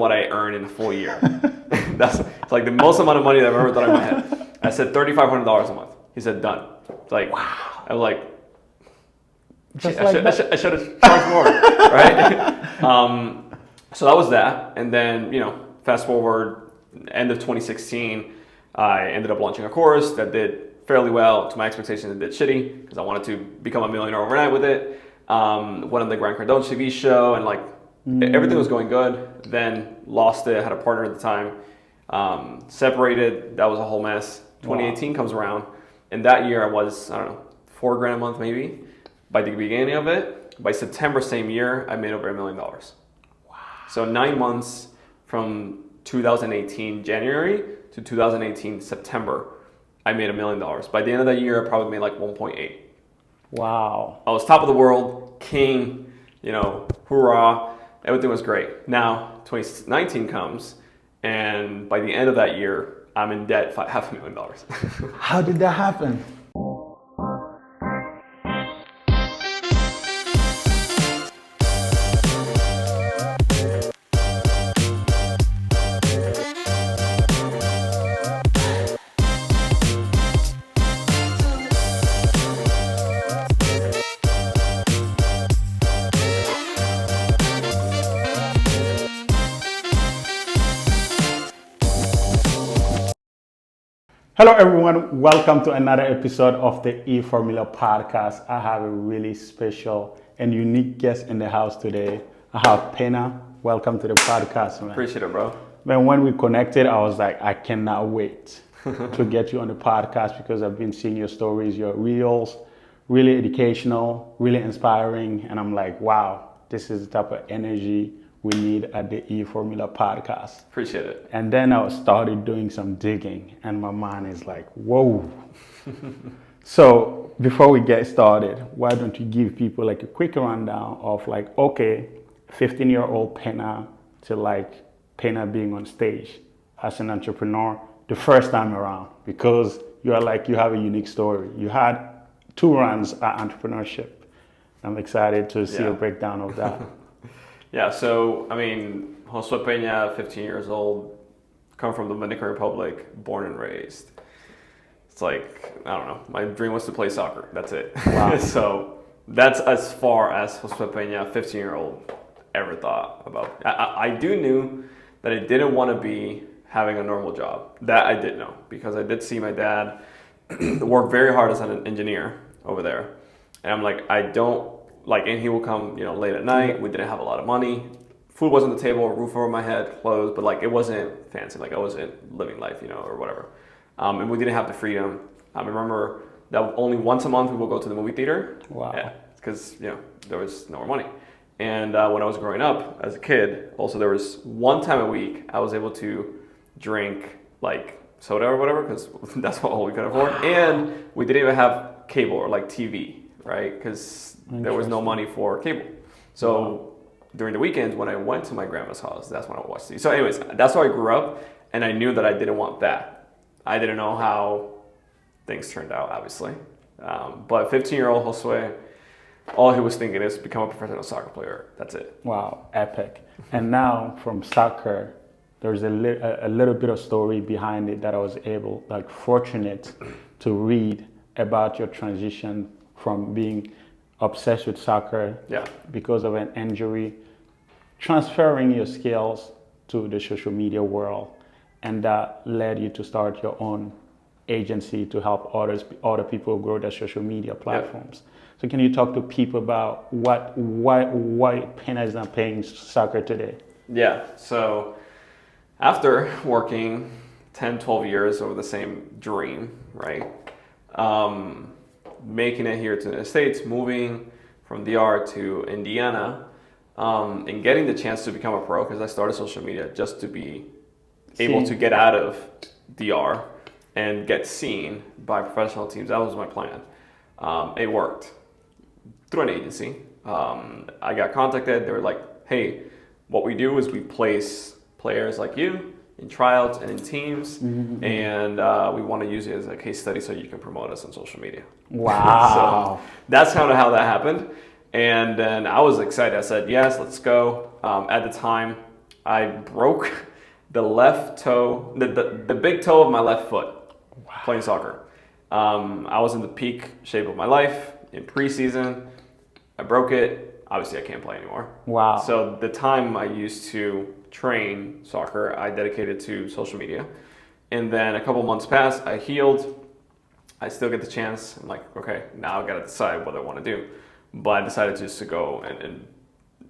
what I earned in a full year. It's like the most amount of money that I've ever thought in my head. I said $3,500 a month. He said, done. It's like, wow. I was like, I should have charged more, right? So that was that. And then, fast forward, end of 2016, I ended up launching a course that did fairly well. To my expectations, it did shitty because I wanted to become a millionaire overnight with it. Went on the Grant Cardone TV show and everything was going good. Then lost it. I had a partner at the time. Separated. That was a whole mess. 2018 comes around. And that year I was, I don't know, $4,000 a month maybe. By the beginning of it, by September same year, I made over $1 million. Wow. So 9 months from 2018 January to 2018 September, I made $1 million. By the end of that year, I probably made like 1.8. Wow. I was top of the world, king, hoorah. Everything was great. Now, 2019 comes, and by the end of that year, I'm in debt $500,000. How did that happen? Hello everyone, welcome to another episode of the E-Formula podcast. I have a really special and unique guest in the house today. I have Pena. Welcome to the podcast, man. Appreciate it, bro. Man, when we connected, I was like, I cannot wait to get you on the podcast because I've been seeing your stories, your reels, really educational, really inspiring. And I'm like, wow, this is the type of energy we need at the E-Formula podcast. Appreciate it. And then I started doing some digging and my mind is like, whoa. So before we get started, why don't you give people like a quick rundown of 15-year-old Pena to Pena being on stage as an entrepreneur the first time around, because you have a unique story. You had 2 runs at entrepreneurship. I'm excited to see a breakdown of that. Yeah, so, Josue Pena, 15 years old, come from the Dominican Republic, born and raised. It's like, I don't know, my dream was to play soccer. That's it. Wow. So that's as far as Josue Pena, 15-year-old, ever thought about. I knew that I didn't want to be having a normal job. That I did know, because I did see my dad work very hard as an engineer over there. And I'm like, and he will come, late at night. We didn't have a lot of money. Food was on the table, a roof over my head, clothes, but it wasn't fancy. I wasn't living life, or whatever. And we didn't have the freedom. I remember that only once a month we would go to the movie theater. Wow. Yeah, because, there was no more money. And when I was growing up as a kid, also there was one time a week I was able to drink soda or whatever, because that's all we could afford. And we didn't even have cable or TV, right? Because there was no money for cable. So during the weekends when I went to my grandma's house, that's when I watched TV. So anyways, that's how I grew up, and I knew that I didn't want that. I didn't know how things turned out, obviously. But 15-year-old Josue, all he was thinking is become a professional soccer player. That's it. Wow, epic. And now from soccer, there's a little bit of story behind it that I was fortunate to read about your transition from being obsessed with soccer because of an injury, transferring your skills to the social media world, and that led you to start your own agency to help other people grow their social media platforms. So can you talk to people about why Pena is not playing soccer today? Yeah, so after working 10, 12 years over the same dream, right? Making it here to the States, moving from DR to Indiana, and getting the chance to become a pro, because I started social media just to be able to get out of DR and get seen by professional teams. That was my plan. It worked through an agency. I got contacted. They were like, hey, what we do is we place players like you in tryouts and in teams, and we want to use it as a case study so you can promote us on social media. Wow. So that's kind of how that happened. And then I was excited. I said, yes, let's go. At the time, I broke the left toe, the big toe of my left foot playing soccer. I was in the peak shape of my life in preseason. I broke it. Obviously, I can't play anymore. Wow. So the time I used to train soccer, I dedicated to social media. And then a couple months passed, I healed. I still get the chance. I'm like, okay, now I got to decide what I want to do. But I decided just to go and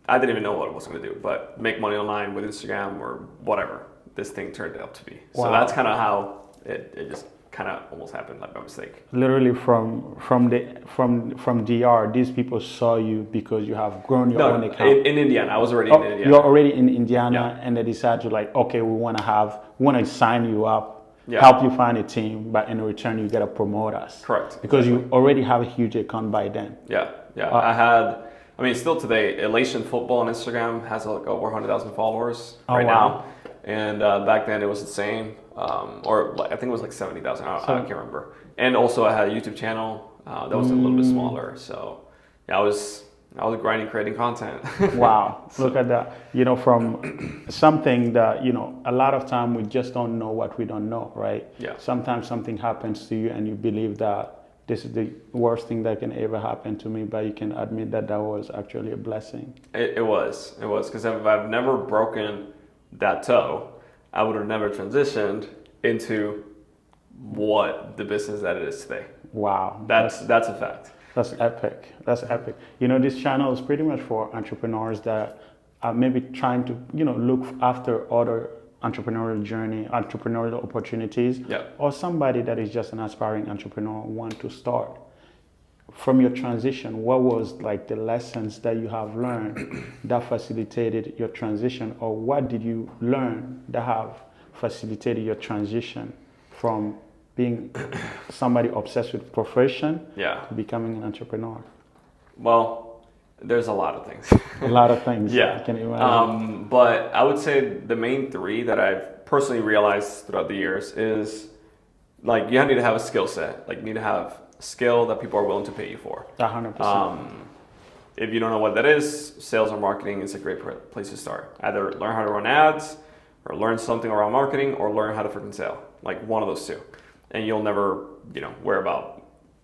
I didn't even know what I was going to do, but make money online with Instagram or whatever this thing turned out to be. Wow. So that's kind of how it just kind of almost happened like by mistake. Literally from DR, these people saw you because you have grown your own account. In Indiana. I was already in Indiana. You're already in Indiana, Yeah. and they decided to like, okay, we want to sign you up, Yeah. help you find a team, but in return you gotta promote us. Correct. Because Exactly. you already have a huge account by then. Yeah. Still today, Elation Football on Instagram has like over 100,000 followers right wow. now. And back then it was insane. Or I think it was like 70,000. I can't remember. And also I had a YouTube channel that was a little bit smaller. So yeah, I was grinding, creating content. Wow, look at that. From something that, a lot of time we just don't know what we don't know, right? Yeah. Sometimes something happens to you and you believe that this is the worst thing that can ever happen to me, but you can admit that that was actually a blessing. It was, because if I've never broken that toe, I would have never transitioned into what the business that it is today. Wow. That's a fact. That's epic. That's epic. This channel is pretty much for entrepreneurs that are maybe trying to, look after other entrepreneurial journey, entrepreneurial opportunities, Yeah. or somebody that is just an aspiring entrepreneur want to start. From your transition, what was like the lessons that you have learned that facilitated your transition, or what did you learn that have facilitated your transition from being somebody obsessed with profession Yeah. to becoming an entrepreneur? Well, there's a lot of things. A lot of things. Yeah. Can you imagine? But I would say the main three that I've personally realized throughout the years is like you need to have a skill set. Like you need to have a skill that people are willing to pay you for. 100%. If you don't know what that is, sales or marketing is a great place to start. Either learn how to run ads or learn something around marketing or learn how to freaking sell. Like one of those two. And you'll never, worry about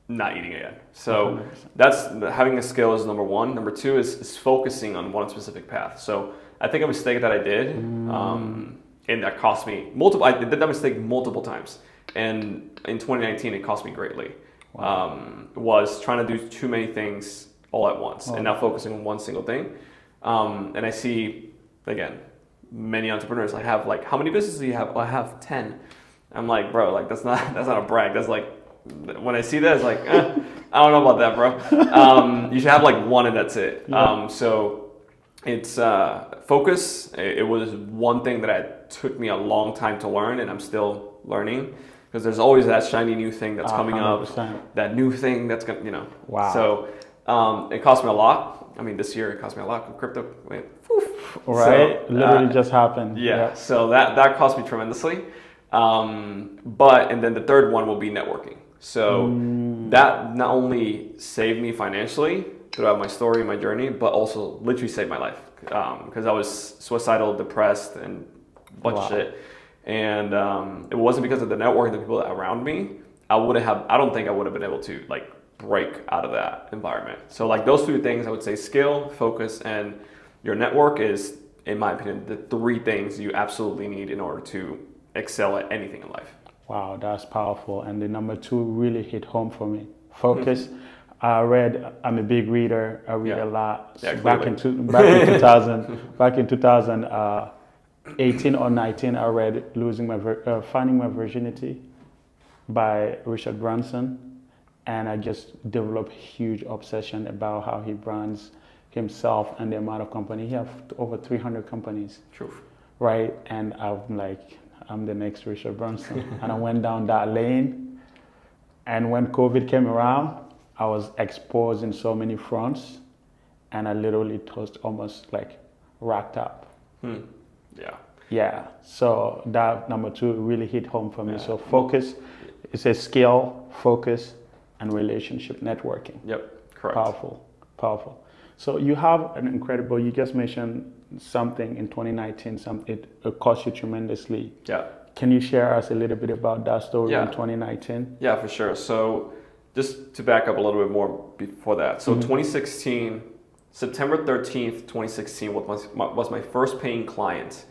not eating again. So 100%. Having a skill is number one. Number two is focusing on one specific path. So I think a mistake that I did, and that cost me I did that mistake multiple times. And in 2019, it cost me greatly. Was trying to do too many things all at once and not focusing on one single thing. And I see, again, many entrepreneurs like have like, how many businesses do you have? Well, I have 10. I'm like, bro, like that's not a brag. That's like, when I see that, it's like, I don't know about that, bro. You should have like one and that's it. Yeah. So it's focus. It was one thing that took me a long time to learn, and I'm still learning because there's always that shiny new thing that's coming 100%. up, that new thing that's gonna, Wow. So it cost me a lot. I mean, this year it cost me a lot. Crypto went, poof. Right? So, Literally just happened. Yeah. So that cost me tremendously. And then the third one will be networking. So that not only saved me financially throughout my story, my journey, but also literally saved my life. Because I was suicidal, depressed, and a bunch of shit. And it wasn't because of the networking, the people around me. I don't think I would have been able to like break out of that environment. So like those three things, I would say skill, focus, and your network is, in my opinion, the three things you absolutely need in order to excel at anything in life. Wow, that's powerful. And the number two really hit home for me. Focus. I'm a big reader. I read a lot. Yeah, back in 2018 or 19, I read Finding My Virginity by Richard Branson. And I just developed huge obsession about how he brands himself and the amount of company. He has over 300 companies. Truth. Right? And I'm like, I'm the next Richard Branson. And I went down that lane. And when COVID came around, I was exposed in so many fronts. And I literally was almost like racked up. Yeah. Yeah. So that number two really hit home for me. Yeah. So focus, it's a skill, focus, and relationship networking. Yep. Correct. Powerful. So you have an incredible, you just mentioned something in 2019. It cost you tremendously. Yeah. Can you share us a little bit about that story Yeah. in 2019? Yeah, for sure. So just to back up a little bit more before that. So 2016, September 13th, 2016 was my first paying client.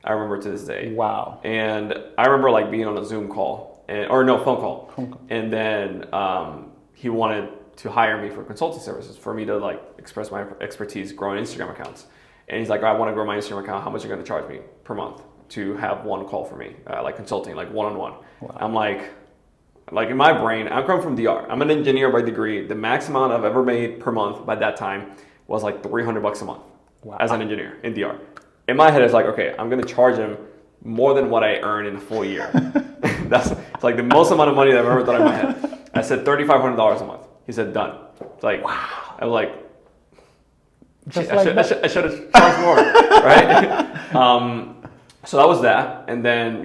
I remember to this day. Wow. And I remember like being on a Zoom call phone call. And then he wanted to hire me for consulting services for me to like express my expertise growing Instagram accounts. And he's like, I want to grow my Instagram account. How much are you going to charge me per month to have one call for me? Like consulting, like one-on-one. Wow. I'm like in my brain, I'm coming from DR. I'm an engineer by degree. The max amount I've ever made per month by that time was like $300 a month as an engineer in DR. In my head, it's like, okay, I'm going to charge him more than what I earn in a full year. It's like the most amount of money that I've ever thought in my head. I said $3,500 a month. He said, done. It's like, wow. I was like, I should have charged more, right? So that was that. And then,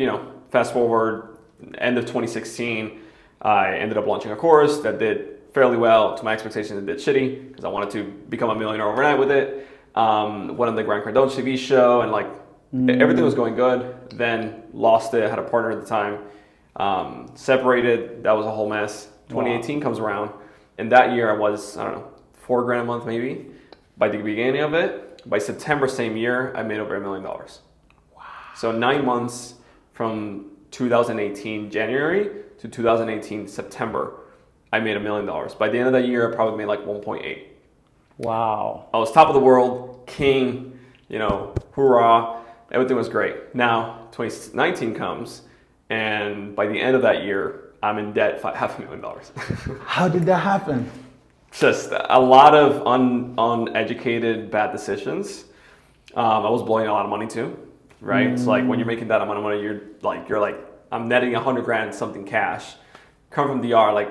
fast forward, end of 2016, I ended up launching a course that did fairly well. To my expectations, it did shitty because I wanted to become a millionaire overnight with it. Went on the Grant Cardone TV show and like everything was going good. Then lost it. Had a partner at the time. Separated. That was a whole mess. 2018 comes around, and that year I was, I don't know, $4,000 a month maybe. By the beginning of it, by September same year, I made over $1 million. Wow. So 9 months from 2018 January to 2018 September, I made $1 million. By the end of that year, I probably made like 1.8. Wow. I was top of the world, king, hoorah. Everything was great. Now, 2019 comes, and by the end of that year, I'm in debt $500,000. How did that happen? Just a lot of uneducated bad decisions. I was blowing a lot of money too, right? It's like when you're making that amount of money, you're like, I'm netting $100,000 something cash. Come from DR, like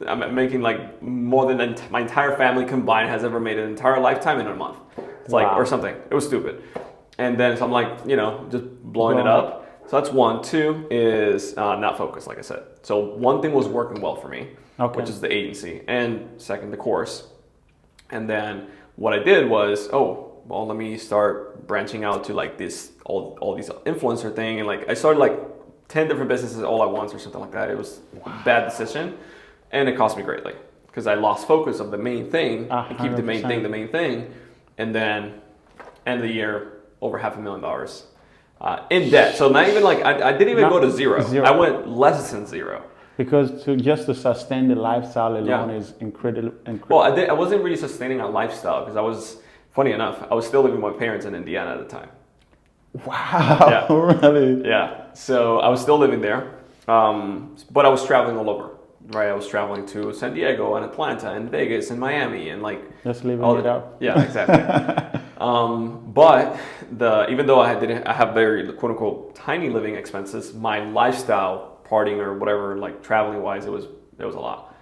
I'm making like more than my entire family combined has ever made an entire lifetime in a month. It's like, or something. It was stupid. And then so I'm like, just blowing it up. So that's one. Two is not focused, like I said. So one thing was working well for me, which is the agency, and second, the course. And then what I did was, let me start branching out to like this all these influencer thing, and like I started like 10 different businesses all at once or something like that. It was a bad decision, and it cost me greatly because I lost focus of the main thing and keep the main thing, and then end of the year over $500,000 in debt. So not even like I didn't even go to zero. I went less than zero. Because to sustain the lifestyle alone is incredible. Well, I wasn't really sustaining a lifestyle because funny enough, I was still living with my parents in Indiana at the time. Wow, yeah. Really? Yeah, so I was still living there, but I was traveling all over, right? I was traveling to San Diego and Atlanta and Vegas and Miami and like... Just living it up. Yeah, exactly. But even though I have very quote unquote tiny living expenses, my lifestyle, partying or whatever, like traveling wise, it was a lot.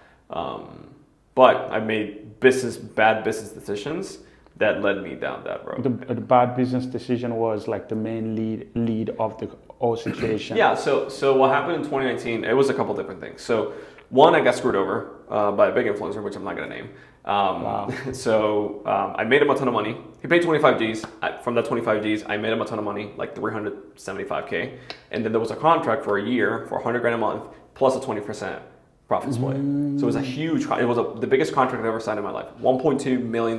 But I made bad business decisions that led me down that road. The bad business decision was like the main lead of the whole situation. Yeah. So what happened in 2019? It was a couple different things. So one, I got screwed over by a big influencer, which I'm not gonna name. Wow. So I made him a ton of money. He paid 25 G's. From that 25 G's, I made him a ton of money, like 375K. And then there was a contract for a year for $100,000 a month plus a 20% profit split. So it was a huge, it was the biggest contract I've ever signed in my life. $1.2 million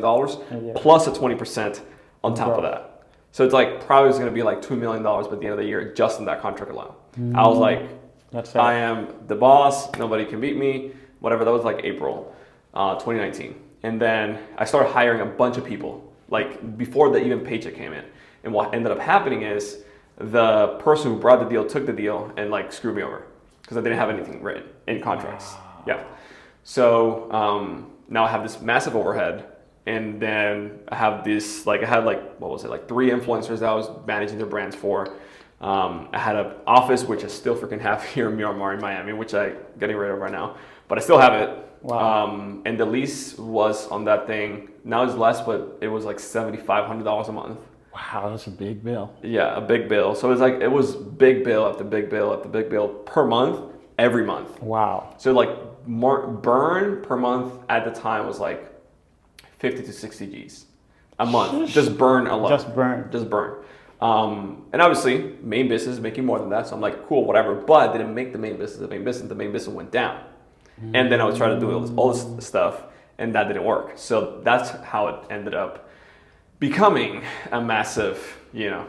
plus a 20% on top of that. So it's like probably was going to be like $2 million by the end of the year just in that contract alone. I was like, I am the boss. Nobody can beat me. Whatever. That was like April 2019. And then I started hiring a bunch of people like before the even paycheck came in. And what ended up happening is the person who brought the deal took the deal and like screwed me over because I didn't have anything written in contracts. Wow. Yeah. So now I have this massive overhead. And then I have this, like, I had like, what was it, like 3 influencers that I was managing their brands for. I had an office, which I still freaking have here in Miramar in Miami, which I'm getting rid of right now, but I still have it. Wow. And the lease was on that thing. Now it's less, but it was like $7,500 a month. Wow, that's a big bill. Yeah, a big bill. So it's like, it was big bill after big bill after big bill per month, every month. Wow. So like burn per month at the time was like 50 to 60 G's. a month. Just burn alone. Just burn. And obviously, main business is making more than that. So I'm like, cool, whatever. But I didn't make the main business the main business. The main business went down. And then I would try to do all this stuff, and that didn't work. So that's how it ended up becoming a massive, Learning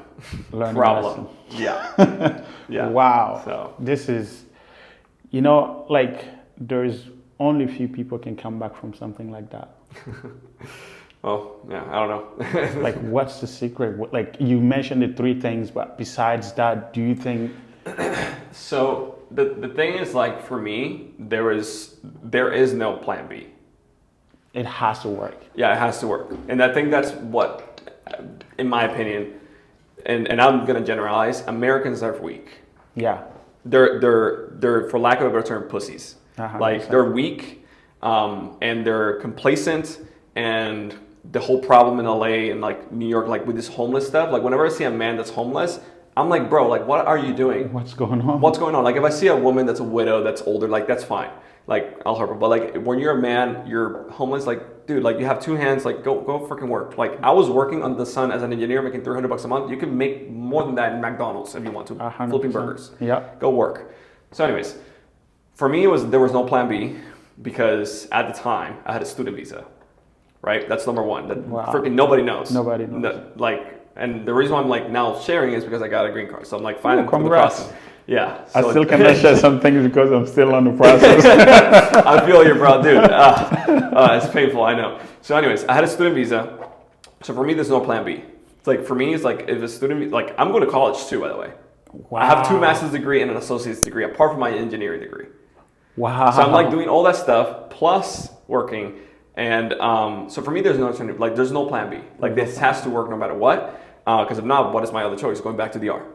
problem. lesson. Yeah. Yeah. Wow. So this is, like there's only few people can come back from something like that. well, yeah, I don't know. Like, what's the secret? Like, you mentioned the three things, but besides that, do you think? So the thing is, like, for me, there is no plan B. It has to work. Yeah, it has to work. And I think that's what, in my opinion, and I'm gonna generalize, Americans are weak. Yeah. They're for lack of a better term, pussies. 100%. Like, they're weak, and they're complacent, and the whole problem in LA and like New York, like with this homeless stuff, like whenever I see a man that's homeless, I'm like, bro, like, what are you doing? What's going on? What's going on? Like, if I see a woman that's a widow, that's older, like, that's fine. Like, I'll help her. But like, when you're a man, you're homeless, like, dude, like, you have two hands, like, go freaking work. Like, I was working under the sun as an engineer, making $300 a month. You can make more than that in McDonald's if you want to, 100%. flipping burgers. Yeah. Go work. So anyways, for me, there was no plan B, because at the time I had a student visa, right? That's number one. That freaking nobody knows. Nobody knows. And the reason why I'm like now sharing is because I got a green card. So I'm like, fine. Congrats. Yeah. I So still cannot share some things because I'm still on the process. I feel you, bro, dude. It's painful, I know. So anyways, I had a student visa. So for me, there's no plan B. It's like, for me, it's like, if a student, like, I'm going to college too, by the way. Wow. I have 2 master's degree and an associate's degree, apart from my engineering degree. Wow. So I'm like doing all that stuff plus working. And so for me, there's no alternative. Like, there's no plan B. Like, this has to work no matter what. Because if not, what is my other choice? Going back to the R.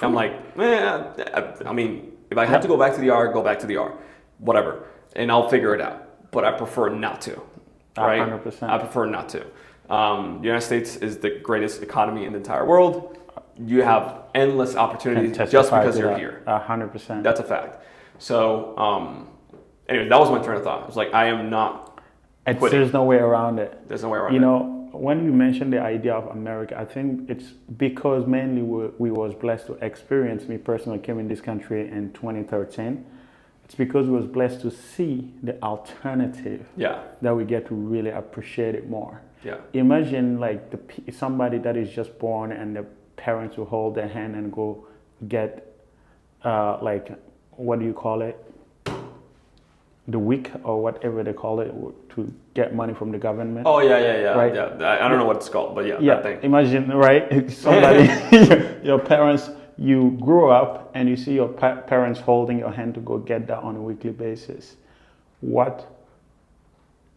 I'm like, I mean, if I have to go back to the R, go back to the R. Whatever. And I'll figure it out. But I prefer not to. Right? 100%. I prefer not to. The United States is the greatest economy in the entire world. You have endless opportunities just because you're here. 100%. That's a fact. So, anyway, that was my train of thought. I was like, I am not quitting. There's no way around it. There's no way around it. When you mentioned the idea of America, I think it's because mainly we was blessed to experience, me personally came in this country in 2013. It's because we was blessed to see the alternative that we get to really appreciate it more. Yeah. Imagine like somebody that is just born and the parents will hold their hand and go get like, what do you call it? The week or whatever they call it, to get money from the government. Oh yeah. Right? Yeah. I don't know what it's called, but yeah, that thing. Imagine, right? Somebody, your parents, you grew up and you see your parents holding your hand to go get that on a weekly basis. What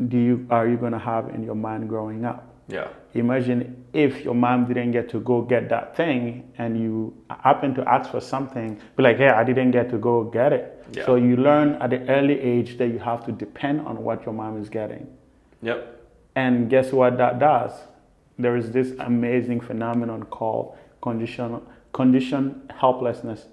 are you going to have in your mind growing up? Yeah. Imagine if your mom didn't get to go get that thing and you happen to ask for something, be like, hey, I didn't get to go get it. Yeah. So you learn at the early age that you have to depend on what your mom is getting. Yep. And guess what that does? There is this amazing phenomenon called condition helplessness.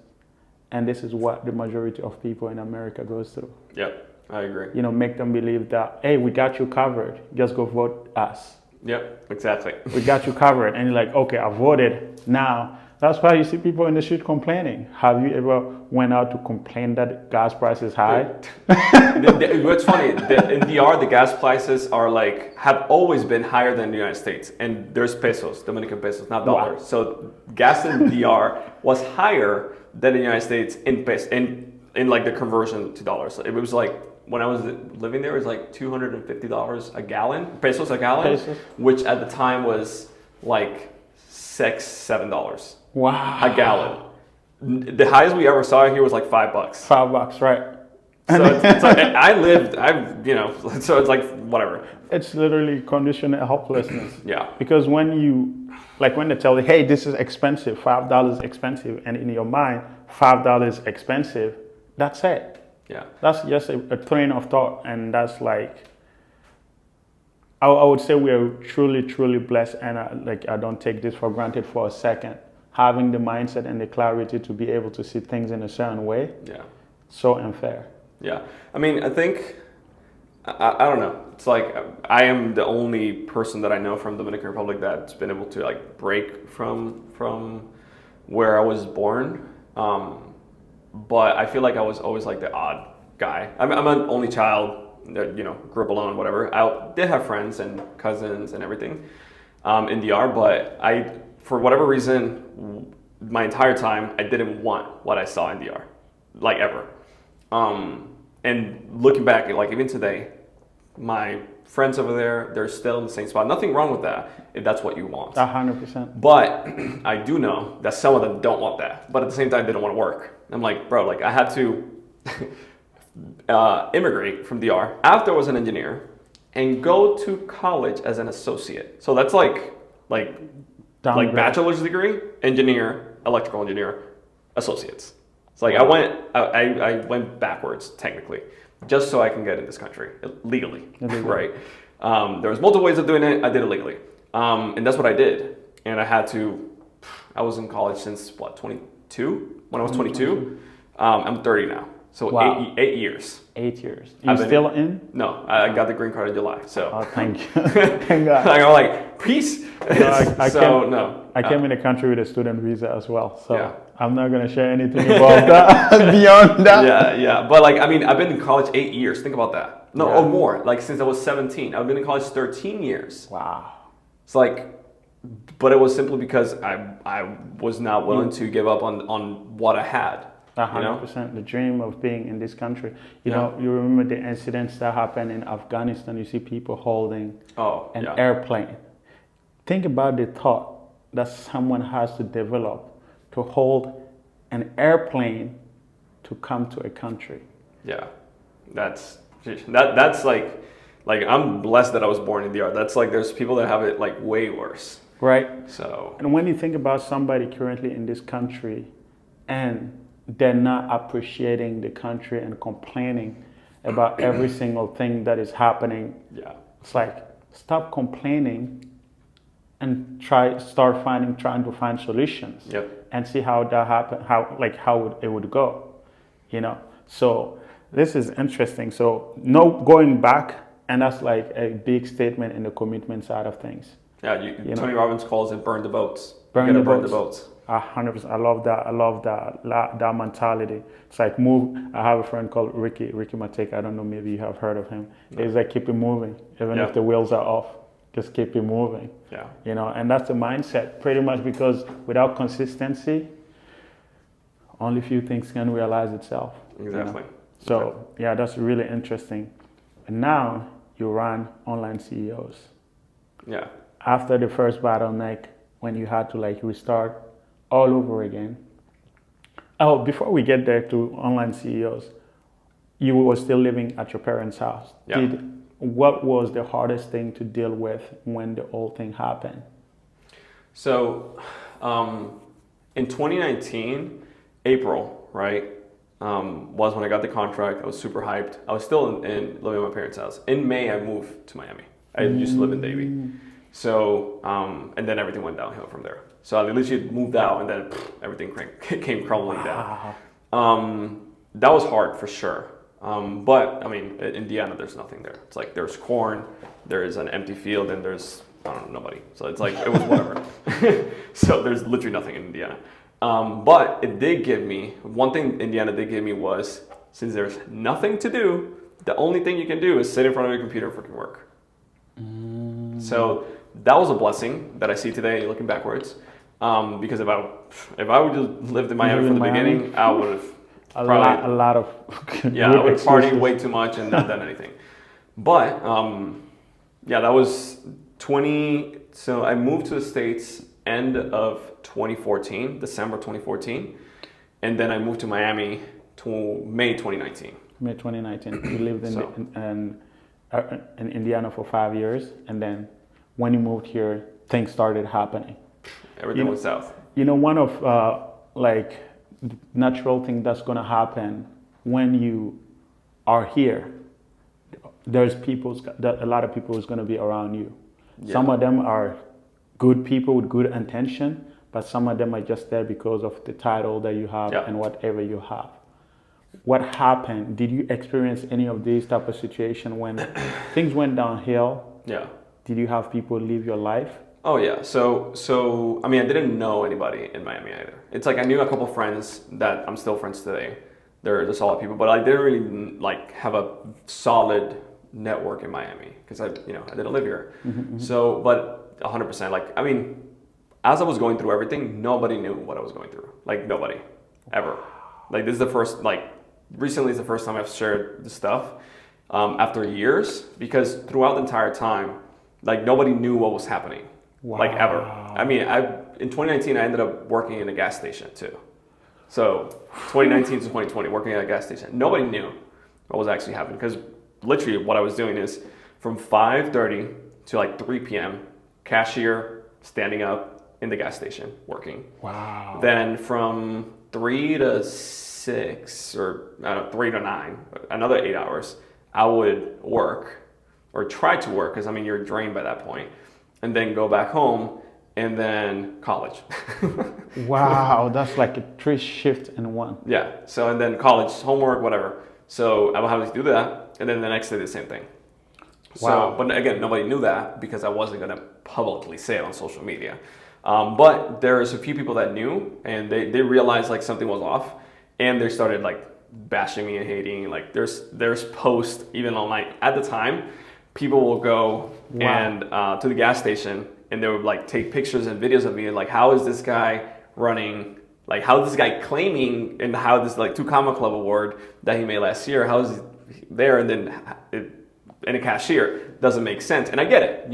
And this is what the majority of people in America goes through. Yep, I agree. Make them believe that, hey, we got you covered. Just go vote us. Yep, exactly. We got you covered. And you're like, okay, I voted. Now, that's why you see people in the street complaining. Have you ever went out to complain that gas price is high? What's funny, in DR, the gas prices have always been higher than the United States. And there's pesos, Dominican pesos, not dollars. Wow. So gas in DR was higher than the United States in like the conversion to dollars. So it was like, when I was living there, it was like $250 a gallon, pesos a gallon, which at the time was like $7. Wow. A gallon. The highest we ever saw here was like $5. $5, right. So it's like, so it's like, whatever. It's literally conditional helplessness. Yeah. Because when they tell you, hey, this is expensive, $5 is expensive, and in your mind, $5 is expensive, that's it. Yeah. That's just a train of thought, and that's like, I would say we are truly, truly blessed, and I don't take this for granted for a second. Having the mindset and the clarity to be able to see things in a certain way, so unfair. Yeah, I mean, I think I don't know. It's like I am the only person that I know from Dominican Republic that's been able to like break from where I was born. But I feel like I was always like the odd guy. I'm an only child that, you know, grew up alone, whatever. I did have friends and cousins and everything in DR, but for whatever reason, my entire time, I didn't want what I saw in DR, like ever. And looking back, like even today, my friends over there, they're still in the same spot. Nothing wrong with that if that's what you want. 100%. But I do know that some of them don't want that. But at the same time, they don't want to work. I'm like, bro, like I had to immigrate from DR after I was an engineer and go to college as an associate. So that's like Downgrade. bachelor's degree, engineer, electrical engineer, associates. It's like Wow. I went backwards technically, just so I can get in this country legally, right? There was multiple ways of doing it. I did it legally, and that's what I did. And I was in college since what, 22? When I was 22, I'm 30 now. So Wow. 8 years. 8 years. You still in? No, I got the green card in July. So Oh, thank you. Thank God. I'm like, peace. I came in the country with a student visa as well, so Yeah. I'm not gonna share anything about that beyond that. Yeah. But like, I mean, I've been in college 8 years. Think about that. No, Yeah. or more. Like since I was 17, I've been in college 13 years. Wow. It's like, but it was simply because I was not willing to give up on what I had. 100%. The dream of being in this country. You Yeah. know, you remember the incidents that happened in Afghanistan. You see people holding an yeah. airplane. Think about the thought that someone has to develop to hold an airplane to come to a country. Yeah, that's like I'm blessed that I was born in DR. That's like there's people that have it like way worse. Right? So And when you think about somebody currently in this country and they're not appreciating the country and complaining about every single thing that is happening, yeah, it's like stop complaining and trying to find solutions. Yep. And see how that happen, it would go, you know. So this is interesting. So no going back, and that's like a big statement in the commitment side of things. yeah. Tony Robbins calls it burn the boats. Burn You the gotta burn boats. the boats. 100%. I love that mentality. It's like move. I have a friend called Ricky Mateka. I don't know, maybe you have heard of him. No. He's like keep it moving, even Yeah. if the wheels are off. Just keep it moving. Yeah. You know, and that's the mindset pretty much, because without consistency, only few things can realize itself. Exactly. You know? So yeah, that's really interesting. And now you run online CEOs. Yeah. After the first bottleneck, when you had to like restart all over again. Oh, before we get there to online CEOs, you were still living at your parents' house. Yeah. What was the hardest thing to deal with when the whole thing happened? So, in 2019, April, right, was when I got the contract. I was super hyped. I was still in living at my parents' house. In May, I moved to Miami. I used to live in Davie. So, and then everything went downhill from there. So I literally moved out, and then everything came crumbling down. That was hard for sure. But I mean, in Indiana, there's nothing there. It's like there's corn, there is an empty field, and there's, I don't know, nobody. So it's like, it was whatever. So there's literally nothing in Indiana. But it did give me, one thing Indiana did give me was, since there's nothing to do, the only thing you can do is sit in front of your computer and freaking work. So that was a blessing that I see today looking backwards. Because if I would have lived in Miami from the beginning, I would have a lot of yeah, I would party way too much and not done anything. But yeah, that was 20. So I moved to the States end of 2014, December 2014, and then I moved to Miami to May 2019. May 2019. You lived in Indiana for 5 years, and then when you moved here, things started happening. Everything went south. You know, one of like the natural thing that's gonna happen when you are here, there's a lot of people who's gonna be around you. Yeah. Some of them are good people with good intention, but some of them are just there because of the title that you have and whatever you have. what happened? Did you experience any of these type of situation when things went downhill? Yeah. Did you have people leave your life? Oh yeah. So I mean, I didn't know anybody in Miami either. It's like I knew a couple friends that I'm still friends today. They're solid people, but I didn't really like have a solid network in Miami because I didn't live here. So, but 100%, like I mean, as I was going through everything, nobody knew what I was going through. Like nobody, ever. Like this is the first, like recently is the first time I've shared this stuff after years, because throughout the entire time, like nobody knew what was happening, like ever. I mean, in 2019 I ended up working in a gas station too. So 2019 to 2020, working at a gas station, nobody knew what was actually happening, because literally what I was doing is from 5:30 to like 3 p.m. cashier, standing up in the gas station working. Wow. Then from 3 to 6, or I don't know, 3 to 9, another 8 hours, I would work or try to work, because I mean you're drained by that point, and then go back home, and then college. Wow, that's like a 3 shift in one. Yeah. So and then college, homework, whatever. So I would have to do that, and then the next day the same thing. Wow. So, but again, nobody knew that because I wasn't gonna publicly say it on social media. But there's a few people that knew, and they realized like something was off, and they started like bashing me and hating. Like there's posts even online at the time. People will go and to the gas station, and they would like take pictures and videos of me, like how is this guy running, like how is this guy claiming, and how this like 2 Comma Club award that he made last year, how is he there, and then in a cashier doesn't make sense. And I get it,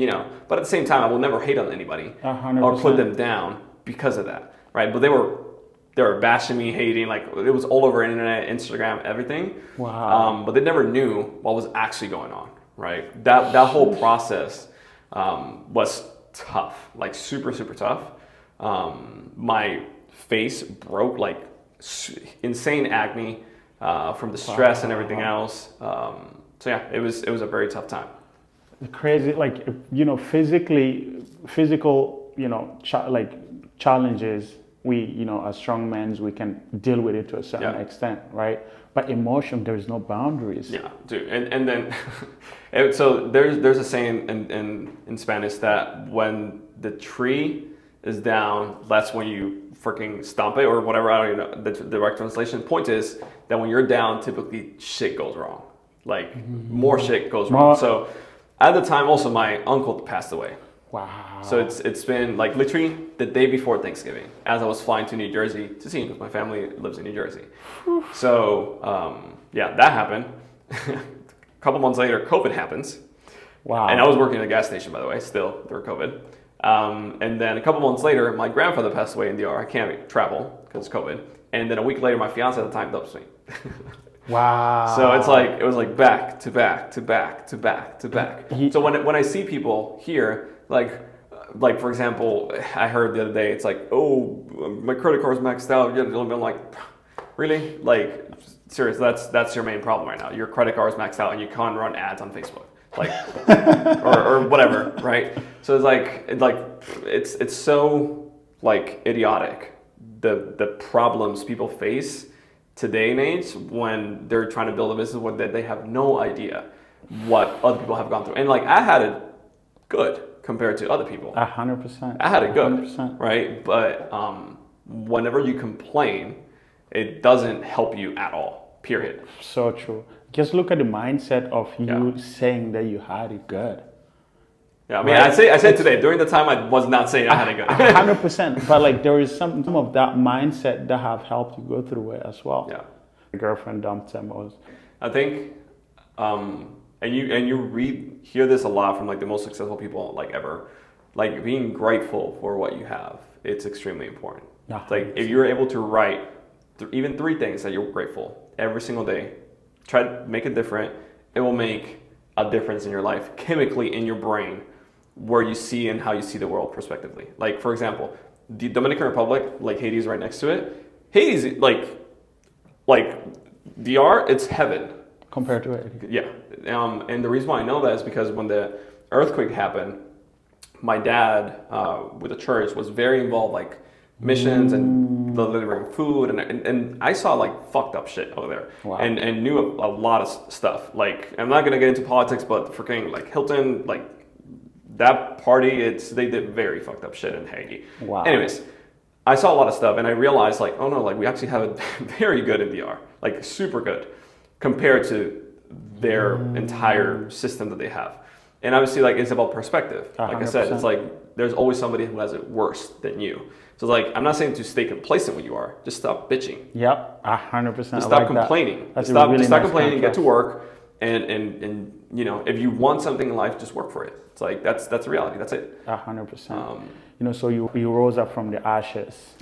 but at the same time I will never hate on anybody 100%. or put them down because of that, right? But they were bashing me, hating, like it was all over internet, Instagram, everything. Wow. But they never knew what was actually going on, right? That whole process was tough, like super, super tough. My face broke, like insane acne from the stress and everything else. So yeah, it was a very tough time. Crazy, like physical, like challenges. We, as strong men, we can deal with it to a certain extent, right? But emotion, there is no boundaries. Yeah, dude, and then so there's a saying in Spanish that when the tree is down, that's when you freaking stomp it or whatever. I don't even know the direct translation. Point is that when you're down, typically shit goes wrong. Like more shit goes wrong. So at the time, also my uncle passed away. Wow. So it's been like literally the day before Thanksgiving, as I was flying to New Jersey to see him, because my family lives in New Jersey. So yeah, that happened. A couple months later, COVID happens. Wow. And I was working at a gas station, by the way, still through COVID. And then a couple months later, my grandfather passed away in the ER. I can't travel because of COVID. And then a week later, my fiance at the time dumps me. Wow. So it was like back to back to back to back to back. So when I see people here, like for example, I heard the other day, it's like, oh, my credit card's maxed out. I'm like, really? Like, serious? That's your main problem right now. Your credit card's maxed out and you can't run ads on Facebook, like, or whatever, right? So it's so like idiotic, the problems people face today and age when they're trying to build a business when they have no idea what other people have gone through. And like I had it good compared to other people. 100%. I had it good, 100%. right? But whenever you complain, it doesn't help you at all, period. So true. Just look at the mindset of you saying that you had it good. Yeah, I mean, right? I said today, during the time I was not saying I had it good. 100%. But like there is some of that mindset that have helped you go through it as well. Yeah. Your girlfriend dumped him. I think, and you hear this a lot from like the most successful people like ever, like being grateful for what you have. It's extremely important. Yeah. Like if you're able to write even 3 things that you're grateful every single day, try to make it different. It will make a difference in your life, chemically in your brain, where you see and how you see the world prospectively. Like for example, the Dominican Republic, like Haiti is right next to it. Haiti's like DR, it's heaven. Compared to it. Yeah. And the reason why I know that is because when the earthquake happened, my dad with the church was very involved, like missions and delivering food, and I saw like fucked up shit over there, Wow. and knew a lot of stuff. Like, I'm not gonna get into politics, but freaking like Hilton, like that party, they did very fucked up shit in Haiti. Wow. Anyways, I saw a lot of stuff, and I realized like, oh no, like we actually have it very good in DR, like super good compared to their entire system that they have. And obviously, like, it's about perspective. Like I said, 100%. it's like there's always somebody who has it worse than you. So like, I'm not saying to stay complacent when you are. Just stop bitching. Yep, 100%. Just stop complaining. That's stop, a really just stop nice complaining. Get contrast. to work, and you know, if you want something in life, just work for it. It's like that's the reality. That's it. 100%. You know, so you rose up from the ashes,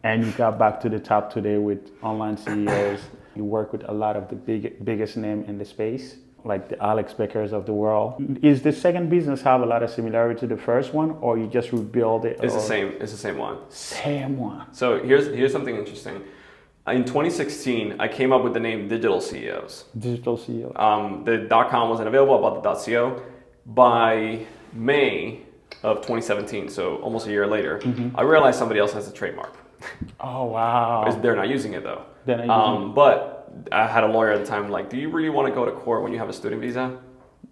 and you got back to the top today with online CEOs. You work with a lot of the biggest name in the space, like the Alex Beckers of the world. Is the second business have a lot of similarity to the first one, or you just rebuild it? It's the same. It's the same one. Same one. So here's something interesting. In 2016, I came up with the name Digital CEOs. Digital CEO. The .com wasn't available. I bought the .co. By May of 2017, so almost a year later, I realized somebody else has a trademark. Oh wow. They're not using it though. They're not using it. But I had a lawyer at the time like, do you really want to go to court when you have a student visa?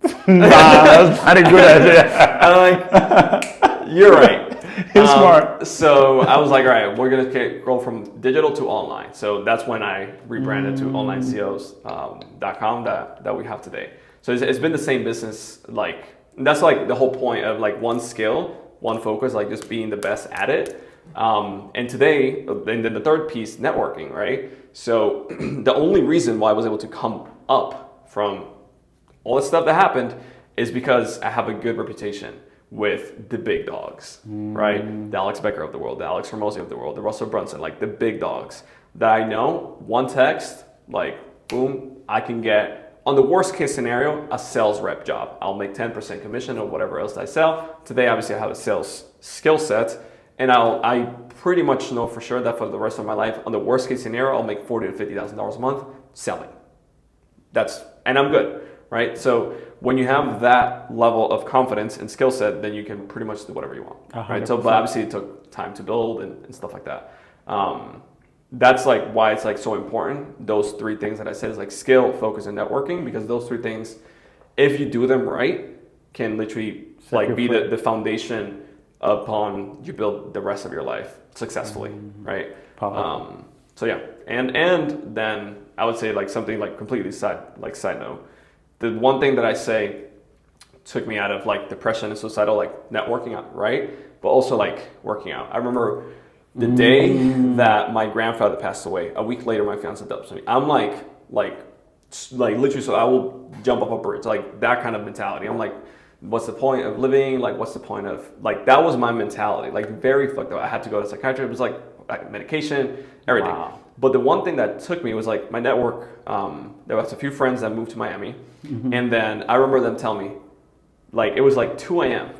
Nah, that's not a good idea. I'm like, you're right. He's smart. So I was like, all right, we're going to go from digital to online. So that's when I rebranded to onlineCEOs.com that we have today. So it's been the same business. Like, that's like the whole point of like one skill, one focus, like just being the best at it. And today, and then the third piece, networking, right? So the only reason why I was able to come up from all the stuff that happened is because I have a good reputation with the big dogs, right? The Alex Becker of the world, the Alex Hormozi of the world, the Russell Brunson, like the big dogs that I know, one text, like boom, I can get, on the worst case scenario, a sales rep job. I'll make 10% commission or whatever else I sell. Today, obviously I have a sales skill set, and I pretty much know for sure that for the rest of my life, on the worst case scenario, I'll make $40,000 to $50,000 a month selling. And I'm good, right? So when you have that level of confidence and skill set, then you can pretty much do whatever you want, right? So, but obviously it took time to build and stuff like that. That's like why it's like so important. Those three things that I said is like skill, focus, and networking, because those three things, if you do them right, can literally like be the foundation upon you build the rest of your life successfully, right? So yeah, and then I would say like something like completely side note. The one thing that I say took me out of like depression and suicidal, like networking out, right? But also like working out. I remember the day that my grandfather passed away, a week later my fiance dumps me. I'm like literally, so I will jump off a bridge, like that kind of mentality. I'm like, what's the point of living? Like, what's the point of, like, that was my mentality, like very fucked up. I had to go to a psychiatrist. It was like medication, everything. Wow. But the one thing that took me was like my network. There was a few friends that moved to Miami. And then I remember them telling me, like, it was like 2 a.m.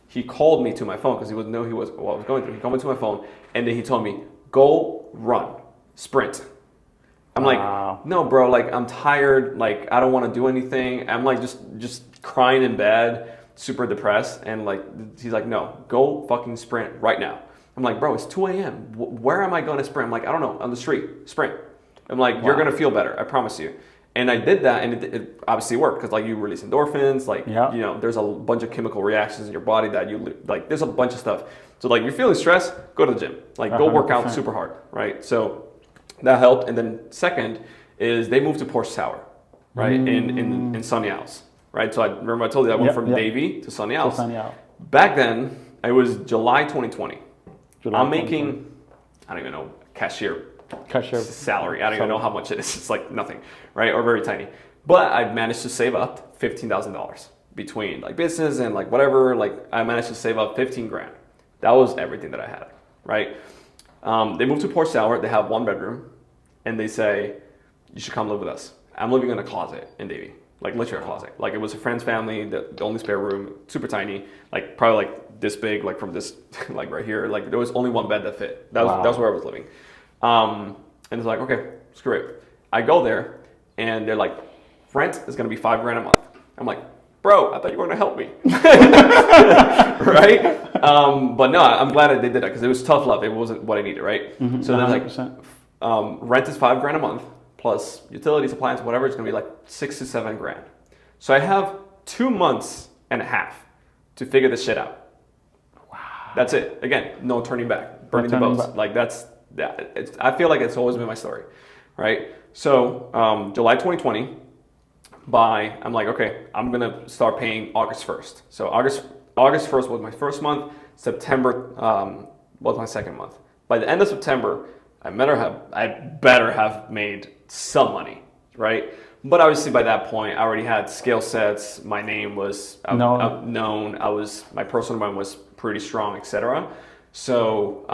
He called me to my phone because he would know what I was going through. He called me to my phone and then he told me, go run, sprint. I'm like, no, bro, like I'm tired. Like, I don't want to do anything. I'm like just crying in bed, super depressed. And like, he's like, no, go fucking sprint right now. I'm like, bro, it's 2 a.m. Where am I going to sprint? I'm like, I don't know, on the street, sprint. I'm like, you're going to feel better. I promise you. And I did that, and it obviously worked because like you release endorphins, like you know, there's a bunch of chemical reactions in your body that you like. There's a bunch of stuff. So like you're feeling stressed, go to the gym, like go 100%. Work out super hard, right? So that helped. And then second is they moved to Porsche Tower, right, in Sunny Isles, right? So I remember I told you I went from Davie to Sunny Isles. Back then it was July 2020. I'm making, I don't even know, cashier salary. I don't even know how much it is. It's like nothing, right? Or very tiny. But I managed to save up $15,000 between like business and like whatever. Like I managed to save up 15 grand. That was everything that I had, right? They moved to Porsche Tower. They have 1 bedroom, and they say you should come live with us. I'm living in a closet in Davie, like literally a closet. Like it was a friend's family, the only spare room, super tiny, like probably like this big, like from this, like right here. Like there was only 1 bed that fit. That was where I was living. And it's like, okay, screw it. I go there and they're like, rent is going to be $5 grand a month. I'm like, bro, I thought you were going to help me. Right? But no, I'm glad they did that because it was tough love. It wasn't what I needed, right? So then like, rent is $5,000 a month plus utilities, appliances, whatever. It's going to be like $6,000 to $7,000. So I have 2 months and a half to figure this shit out. Wow. That's it. Again, no turning back. Burning the boats. Like that's that. I feel like it's always been my story, right? So July 2020, I'm like, okay, I'm gonna start paying August 1st. So August 1st was my first month. September was my second month. By the end of September, I better have made some money, right? But obviously by that point, I already had skill sets. My name was known. My personal brand was pretty strong, etc. So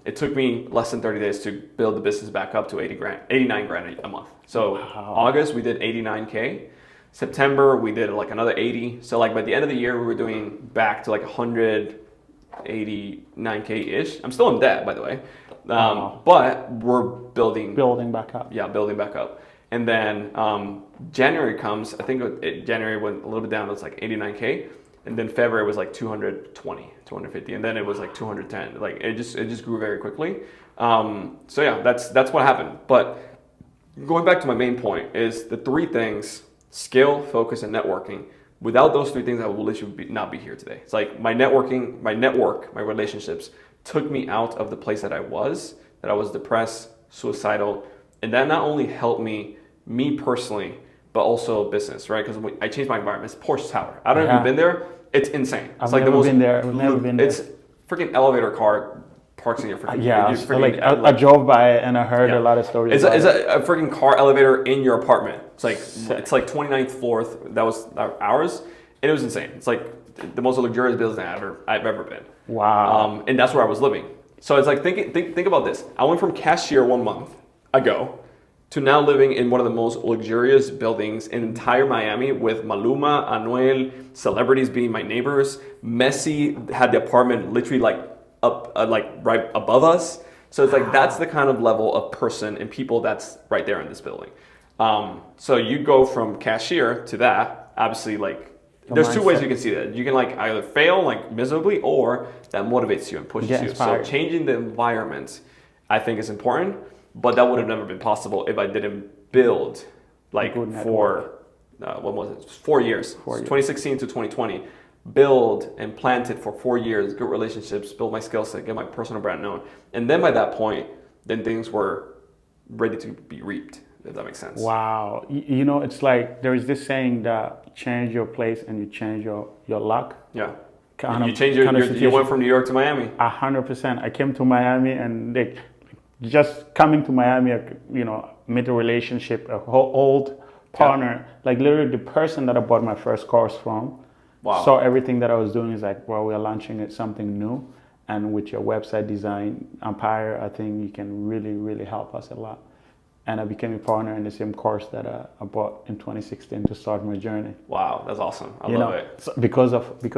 it took me less than 30 days to build the business back up to 89 grand a month. So August we did 89K. September we did like another 80. So like by the end of the year we were doing back to like 189K ish. I'm still in debt, by the way, but we're building back up. Yeah, building back up. And then January comes. I think January went a little bit down. It was like 89K. And then February was like 220, 250, and then it was like 210. Like it just grew very quickly. So yeah, that's what happened. But going back to my main point is the three things: skill, focus, and networking. Without those three things, I would literally not be here today. It's like my network, my relationships took me out of the place that I was depressed, suicidal, and that not only helped me personally, but also business, right? Because I changed my environment. It's Porsche Tower. I don't know if you've been there. It's insane. It's I've never been there. It's freaking elevator car parks in your freaking. I drove by it and I heard a lot of stories. It's a freaking car elevator in your apartment. It's like 29th floor. That was ours, and it was insane. It's like the most luxurious building I've ever been. Wow. And that's where I was living. So it's like think about this. I went from cashier 1 month ago to now living in one of the most luxurious buildings in entire Miami with Maluma, Anuel, celebrities being my neighbors. Messi had the apartment literally like up, like right above us. So it's like, that's the kind of level of person and people that's right there in this building. So you go from cashier to that, obviously like, there's two ways you can see that. You can like either fail like miserably or that motivates you and pushes you. So changing the environment, I think is important. But that would have never been possible if I didn't build like for, what was it, 4 years, 2016 to 2020, build and plant it for 4 years, good relationships, build my skill set, get my personal brand known. And then by that point, then things were ready to be reaped, if that makes sense. Wow. You know, it's like there is this saying that you change your place and you change your luck. Yeah. You went from New York to Miami. 100%. I came to Miami and just coming to Miami, you know, made a relationship, a whole old partner, like literally the person that I bought my first course from, saw everything that I was doing. Is like, well, we're launching something new, and with your website design empire, I think you can really, really help us a lot. And I became a partner in the same course that I bought in 2016 to start my journey. Wow, that's awesome. I love it. So because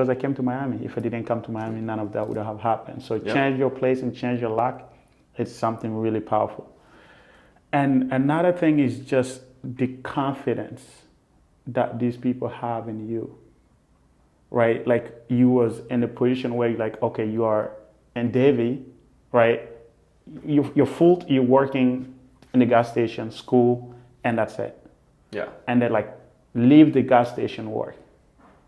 I came to Miami. If I didn't come to Miami, none of that would have happened. So change your place and change your luck. It's something really powerful. And another thing is just the confidence that these people have in you, right? Like you was in a position where like, okay, you are in Davie, right? You're working in the gas station, school, and that's it. Yeah. And then like leave the gas station work.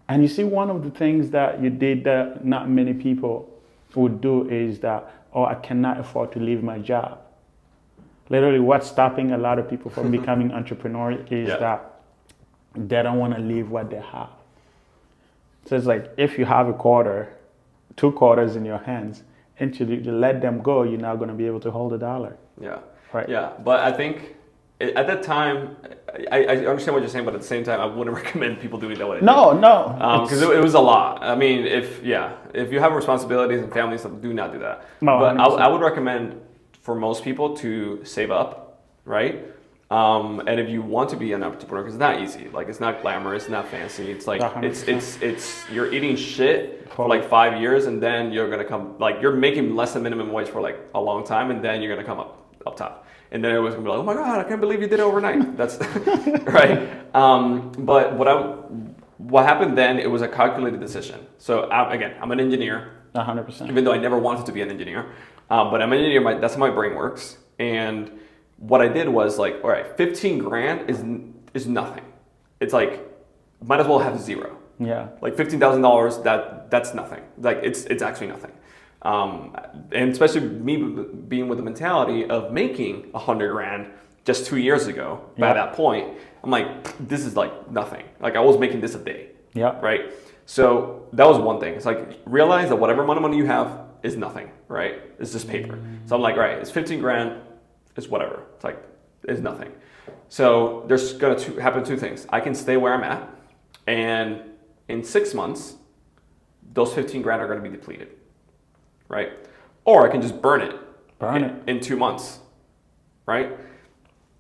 And you see, one of the things that you did that not many people would do is that, I cannot afford to leave my job. Literally, what's stopping a lot of people from becoming entrepreneurs is that they don't want to leave what they have. So it's like, if you have 2 quarters in your hands, and to let them go, you're not going to be able to hold $1. Yeah. Right. Yeah. But I think at that time, I understand what you're saying, but at the same time, I wouldn't recommend people doing that. No. Because it was a lot. I mean, if you have responsibilities and family stuff, do not do that. No, but I would recommend for most people to save up, right? And if you want to be an entrepreneur, because it's not easy. Like, it's not glamorous, it's not fancy. It's like 100%. it's you're eating shit for like 5 years, and then you're gonna come like you're making less than minimum wage for like a long time, and then you're gonna come up top. And then everyone's gonna be like, "Oh my God, I can't believe you did it overnight." That's right. But what happened then, it was a calculated decision. So again, I'm an engineer, 100%. even though I never wanted to be an engineer. But I'm an engineer, that's how my brain works. And what I did was like, all right, 15 grand is nothing. It's like, might as well have zero. Yeah. Like $15,000, that's nothing. Like it's actually nothing. And especially me being with the mentality of making 100 grand just 2 years ago. By that point, I'm like, this is like nothing. Like I was making this a day. Yeah. Right. So that was one thing. It's like realize that whatever amount of money you have is nothing. Right. It's just paper. So I'm like, all right, it's 15 grand. It's whatever. It's like it's nothing. So there's gonna happen two things. I can stay where I'm at, and in 6 months, those 15 grand are gonna be depleted. Right? Or I can just burn it in 2 months, right?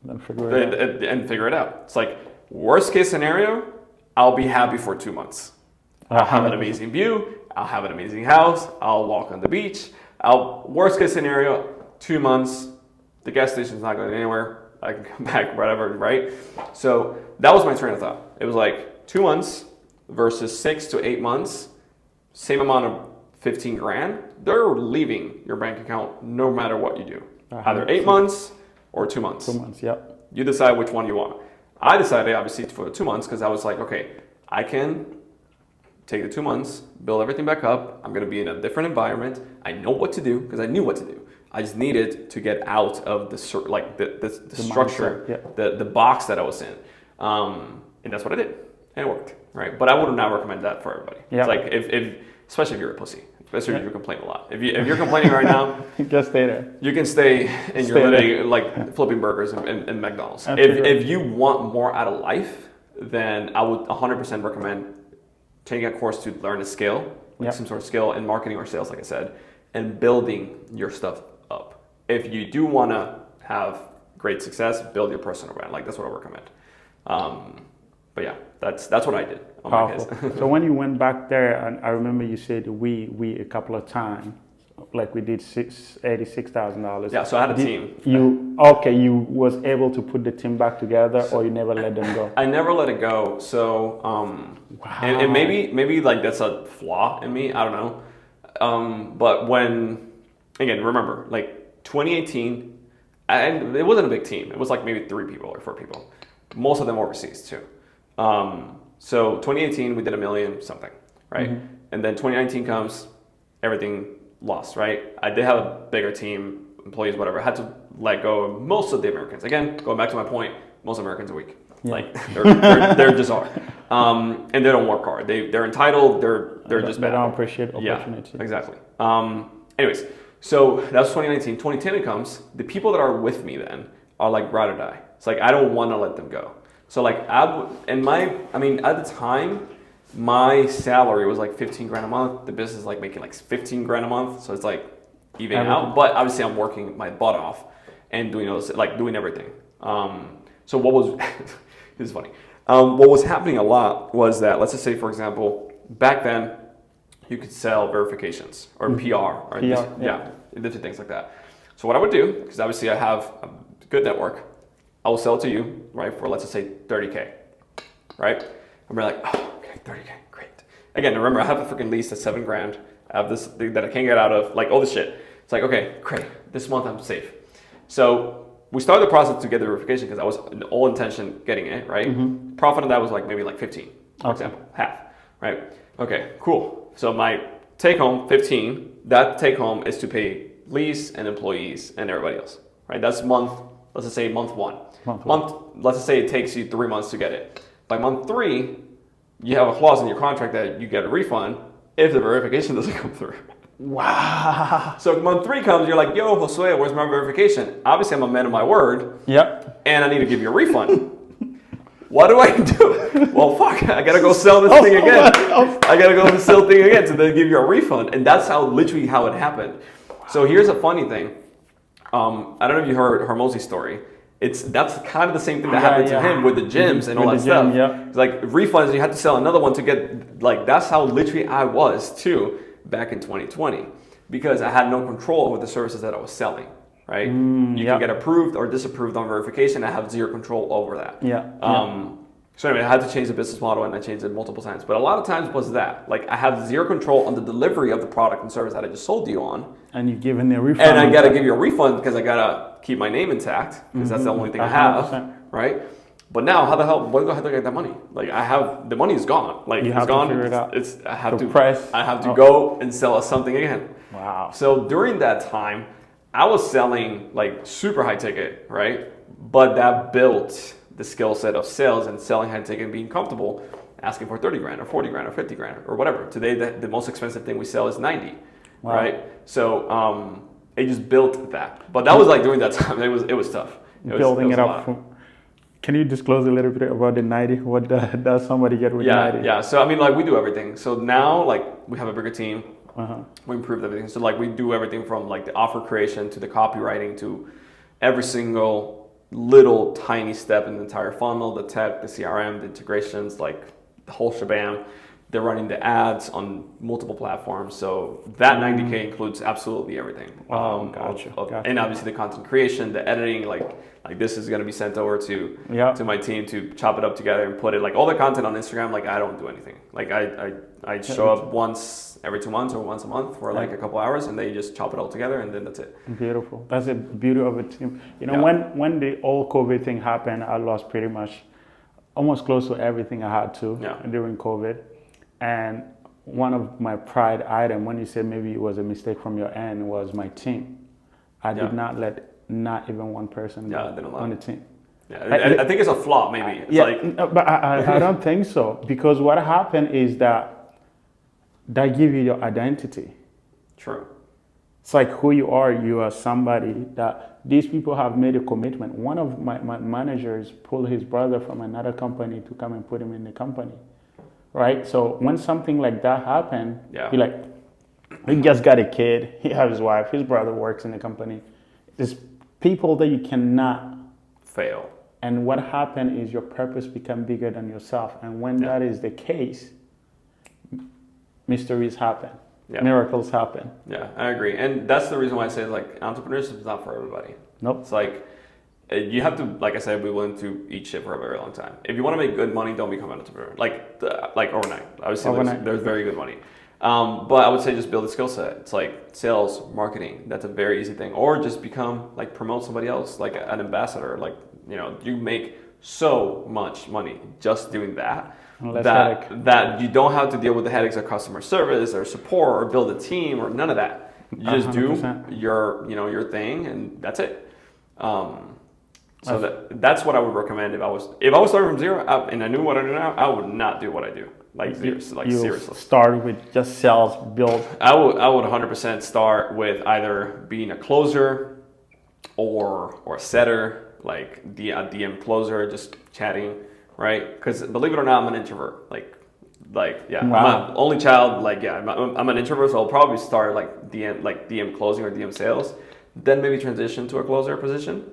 Then figure it out. And figure it out. It's like worst case scenario, I'll be happy for 2 months. I'll have an amazing view. I'll have an amazing house. I'll walk on the beach. Worst case scenario, 2 months. The gas station's not going anywhere. I can come back, whatever, right? So that was my train of thought. It was like 2 months versus 6 to 8 months, same amount of 15 grand, they're leaving your bank account no matter what you do. Either 8 months or 2 months. 2 months, yeah. You decide which one you want. I decided obviously for 2 months because I was like, okay, I can take the 2 months, build everything back up. I'm going to be in a different environment. I know what to do because I knew what to do. I just needed to get out of the structure, the box that I was in. And that's what I did. And it worked, right? But I would not recommend that for everybody. Yeah. It's like, if especially if you're a pussy. Especially if you complain a lot. If you're complaining right now, just stay there. You can stay and you're literally like flipping burgers in McDonald's. If you want more out of life, then I would 100% recommend taking a course to learn a skill, like some sort of skill in marketing or sales, like I said, and building your stuff up. If you do want to have great success, build your personal brand. Like that's what I recommend. But yeah, that's what I did. So when you went back there, and I remember you said we a couple of times, like we did $86,000. Yeah, so I had a team. You was able to put the team back together, or you never let them go? I never let it go. So wow. And maybe like that's a flaw in me. I don't know. But when again, remember like 2018, and it wasn't a big team. It was like maybe 3 people or 4 people. Most of them overseas too. So 2018, we did $1 million something, right? Mm-hmm. And then 2019 comes, everything lost, right? I did have a bigger team, employees, whatever. I had to let go of most of the Americans. Again, going back to my point, most Americans are weak. Yeah. Like they're just are. And they don't work hard. They're entitled. They're just bad. They don't appreciate opportunity. Yeah, exactly. Anyways, so that was 2019. 2010 comes. The people that are with me then are like ride or die. It's like I don't want to let them go. So like at the time, my salary was like 15 grand a month. The business is like making like 15 grand a month. So it's like even out. But obviously I'm working my butt off and doing everything. So what was this is funny. What was happening a lot was that, let's just say for example, back then you could sell verifications or PR or different things like that. So what I would do, because obviously I have a good network, I will sell it to you, right, for let's just say 30K, right? And we're like, oh, okay, 30K, great. Again, remember, I have a freaking lease that's 7 grand. I have this thing that I can't get out of, like all this shit. It's like, okay, great. This month I'm safe. So we started the process to get the verification because I was in all intention getting it, right? Mm-hmm. Profit on that was like maybe like 15, for example, half, right? Okay, cool. So my take home, 15, that take home is to pay lease and employees and everybody else, right? That's let's just say month one. Let's just say it takes you 3 months to get it. By month 3, you have a clause in your contract that you get a refund if the verification doesn't come through. Wow. So month 3 comes, you're like, yo, Josue, where's my verification? Obviously, I'm a man of my word. Yep. And I need to give you a refund. What do I do? Well, fuck, I gotta go sell this thing again. I gotta go sell the thing again to then give you a refund. And that's literally how it happened. So here's a funny thing. I don't know if you heard Hermose's story. That's kind of the same thing that happened to him with the gyms and all that stuff. Yeah. It's like refunds, you had to sell another one to get, like, that's how literally I was too back in 2020 because I had no control over the services that I was selling, right? You can get approved or disapproved on verification. I have zero control over that. Yeah. So anyway, I had to change the business model, and I changed it multiple times. But a lot of times was that, like, I have zero control on the delivery of the product and service that I just sold you on. And you're giving a refund. And I got to give you a refund because I got to keep my name intact because that's the only thing I have, 100%. right? But now, how the hell, where do I have to get that money? Like, the money is gone. Like, You it's have to gone. figure it out. I have The to price. I have to go and sell us something again. Wow. So during that time, I was selling like super high ticket, right? But that built the skill set of sales and selling high ticket and being comfortable asking for 30 grand or 40 grand or 50 grand or whatever. Today, the most expensive thing we sell is 90, right? So it just built that. But that was like during that time, it was tough. Building it up. Can you disclose a little bit about the 90? What does somebody get with 90? Yeah. So I mean, like we do everything. So now, like we have a bigger team. We improved everything. So like we do everything from like the offer creation to the copywriting to every single little tiny step in the entire funnel, the tech, the CRM, the integrations, like the whole shebang. They're running the ads on multiple platforms. So that 90K includes absolutely everything. Gotcha. And obviously the content creation, the editing, like this is going to be sent over to my team to chop it up together and put it, like all the content on Instagram, like I don't do anything. Like I show up once every 2 months or once a month for like a couple hours and they just chop it all together and then that's it. Beautiful. That's the beauty of a team. You know, when the whole COVID thing happened, I lost pretty much almost close to everything I had to during COVID. And one of my pride item, when you said maybe it was a mistake from your end, was my team. I did not let not even one person on the team. Yeah, I think it's a flaw, maybe. It's but I don't think so. Because what happened is that give you your identity. True. It's like who you are somebody that these people have made a commitment. One of my managers pulled his brother from another company to come and put him in the company. Right? So when something like that happened, he just got a kid, he has his wife, his brother works in the company. There's people that you cannot fail. And what happened is your purpose become bigger than yourself. And when that is the case, mysteries happen. Miracles happen. Yeah, I agree. And that's the reason why I say like entrepreneurship is not for everybody. Nope. It's like you have to, like I said, be willing to eat shit for a very long time. If you want to make good money, don't become an entrepreneur. Like overnight. Obviously, there's very good money. But I would say just build a skill set. It's like sales, marketing. That's a very easy thing. Or just become promote somebody else, like an ambassador. Like, you make so much money just doing that. That you don't have to deal with the headaches of customer service or support or build a team or none of that. You just 100%. Do your thing and that's it. So that's what I would recommend if I was starting from zero and I knew what I do now. I would not do what I do. Seriously. Start with just sales, build. I would 100% start with either being a closer or a setter, like a DM closer, just chatting, right? Because believe it or not, I'm an introvert. Wow. I'm an only child. I'm an introvert, so I'll probably start DM closing or DM sales, then maybe transition to a closer position.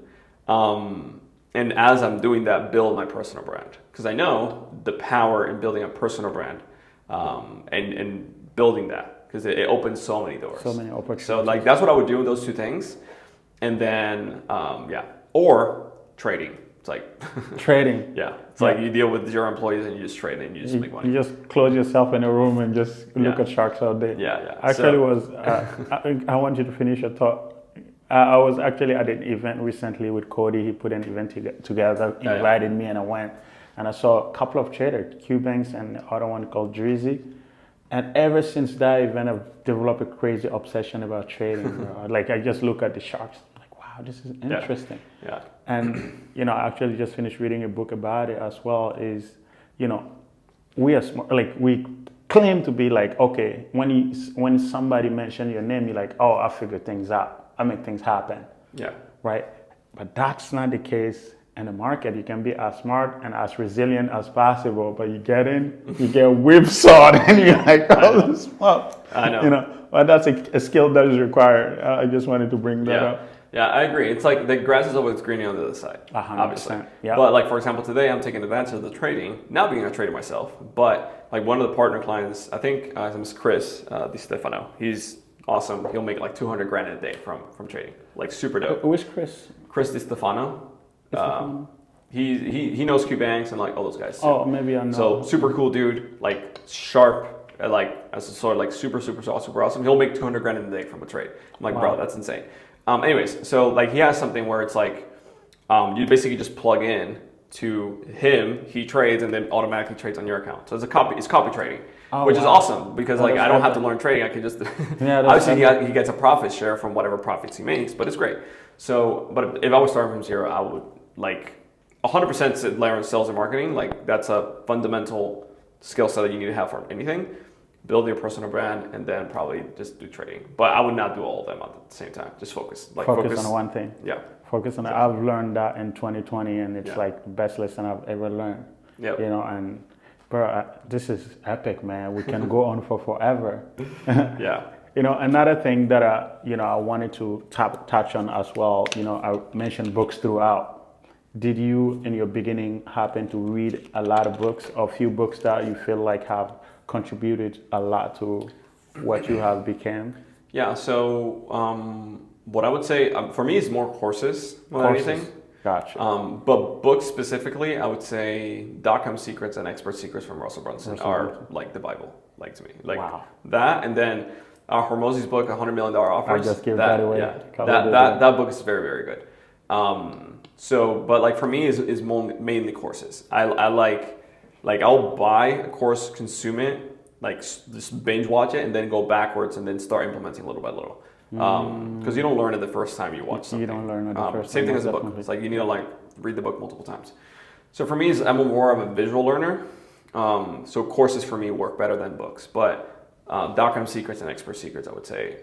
And as I'm doing that, build my personal brand because I know the power in building a personal brand, and building that because it opens so many doors. So many opportunities. So that's what I would do with those two things, and then or trading. It's like trading. Yeah, it's like you deal with your employees and you just trade and you just make money. You just close yourself in a room and just look at sharks all day. Yeah. Actually, I want you to finish your thought. I was actually at an event recently with Cody. He put an event together, invited me, and I went. And I saw a couple of traders, Cubans and the other one called Drizzy. And ever since that event, I've developed a crazy obsession about trading. I just look at the sharks, like, wow, this is interesting. Yeah. And, I actually just finished reading a book about it as well, is, we are smart, we claim to be okay, when somebody mentions your name, you're like, oh, I figure things out. I make things happen. Yeah. Right? But that's not the case in the market. You can be as smart and as resilient as possible, but you get whipsawed and you're like, oh, this fuck. I know. But that's a skill that is required. I just wanted to bring that up. Yeah, I agree. It's like the grass is always greener on the other side, 100%. obviously. Yeah. But for example, today I'm taking advantage of the trading, not being a trader myself, but one of the partner clients, I think his name is Chris Di Stefano. He's awesome. He'll make 200 grand a day from trading. Super dope. Who is Chris? Chris Di Stefano. he knows Q Banks and like all those guys too. Oh, maybe I know. So super cool dude, like sharp, like as a sort of like super awesome. He'll make 200 grand in a day from a trade. I'm like, bro, that's insane. Anyways, so like he has something where it's like you basically just plug in to him, he trades, and then automatically trades on your account. So it's copy trading, which is awesome because like I don't have to learn trading. I can just obviously he gets a profit share from whatever profits he makes, but it's great. So, but if I was starting from zero, I would like 100% learn sales and marketing. Like that's a fundamental skill set that you need to have for anything. Build your personal brand and then probably just do trading. But I would not do all of them at the same time. Just focus. Like focus on one thing. Yeah. Focus on it. I've learned that in 2020 and it's like the best lesson I've ever learned. Yep. You know, and bro, this is epic, man. We can go on for forever. Yeah. You know, another thing that I wanted to touch on as well, you know, I mentioned books throughout. Did you in your beginning happen to read a lot of books or few books that you feel like have contributed a lot to what you have become? Yeah, so what I would say for me is more courses than anything. Gotcha. But books specifically, I would say .com Secrets and Expert Secrets from Russell Brunson are like the Bible, like to me. Like that, and then Hormozi's book, $100 Million Offers. I just gave that away. Yeah, that book is very, very good. So, but like for me is mainly courses. I like I'll buy a course, consume it, like just binge watch it, and then go backwards and then start implementing little by little. Because you don't learn it the first time you watch something. You don't learn it the first time. Same thing as a book. It's like you need to like read the book multiple times. So for me, I'm more of a visual learner. So courses for me work better than books. But .com Secrets and Expert Secrets, I would say,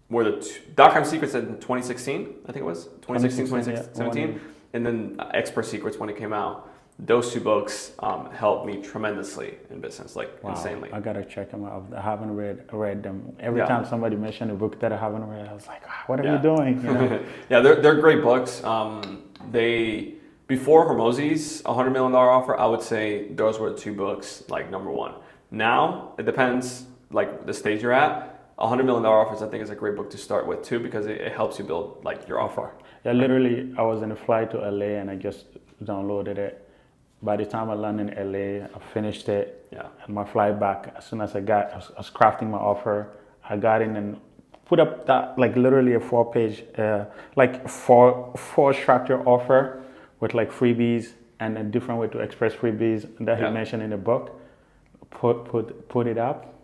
were the .com Secrets in 2016, I think it was 2016, 2017, and then Expert Secrets when it came out. Those two books helped me tremendously in business, like insanely. I gotta check them out. I haven't read them. Every time somebody mentioned a book that I haven't read, I was like, what are you doing? You know? Yeah, they're great books. They before Hormozi's $100 Million Offer, I would say those were the two books, like number one. Now it depends, like the stage you're at. $100 Million Offers, I think, is a great book to start with too because it helps you build like your offer. Yeah, literally, I was in a flight to LA and I just downloaded it. By the time I landed in LA, I finished it. Yeah. And my flight back, as soon as I was crafting my offer, I got in and put up that, like literally a 4-page, like four structure offer with like freebies and a different way to express freebies that he mentioned in the book. Put it up,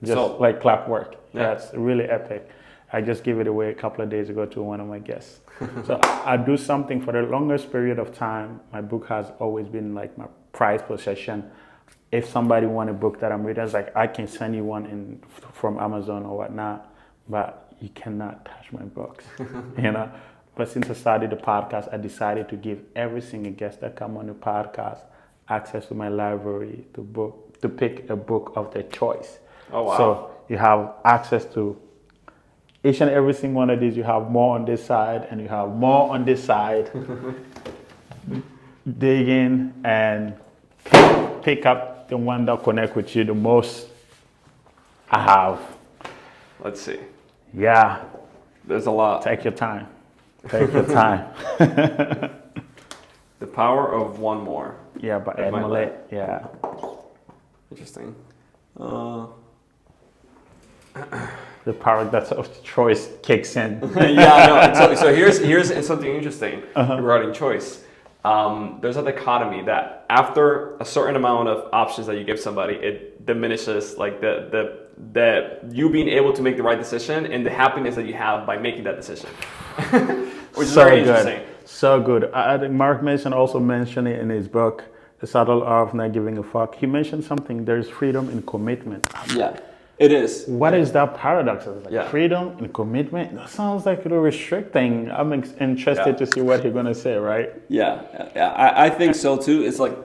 just like clockwork. Yeah, it's really epic. I just gave it away a couple of days ago to one of my guests. So I do something for the longest period of time. My book has always been like my prized possession. If somebody wants a book that I'm reading, it's like I can send you one from Amazon or whatnot, but you cannot touch my books, you know. But since I started the podcast, I decided to give every single guest that come on the podcast access to my library to pick a book of their choice. Oh wow! So you have access to each and every single one of these. You have more on this side and you have more on this side. Dig in and pick up the one that connect with you the most. I have. Let's see. Yeah. There's a lot. Take your time. Take your time. The Power of One More. Yeah, by Ed Millett. Yeah. Interesting. The power that's of choice kicks in. Yeah, no. So here's something interesting regarding choice. There's a dichotomy that after a certain amount of options that you give somebody, it diminishes like the you being able to make the right decision and the happiness that you have by making that decision. Which is very interesting. So good. I think Mark Mason also mentioned it in his book, The Subtle Art of Not Giving a Fuck. He mentioned something, there's freedom in commitment. Yeah, it is. What is that paradox? It's like freedom and commitment? That sounds like a restricting. I'm interested to see what he's going to say, right? Yeah. I think so too. It's like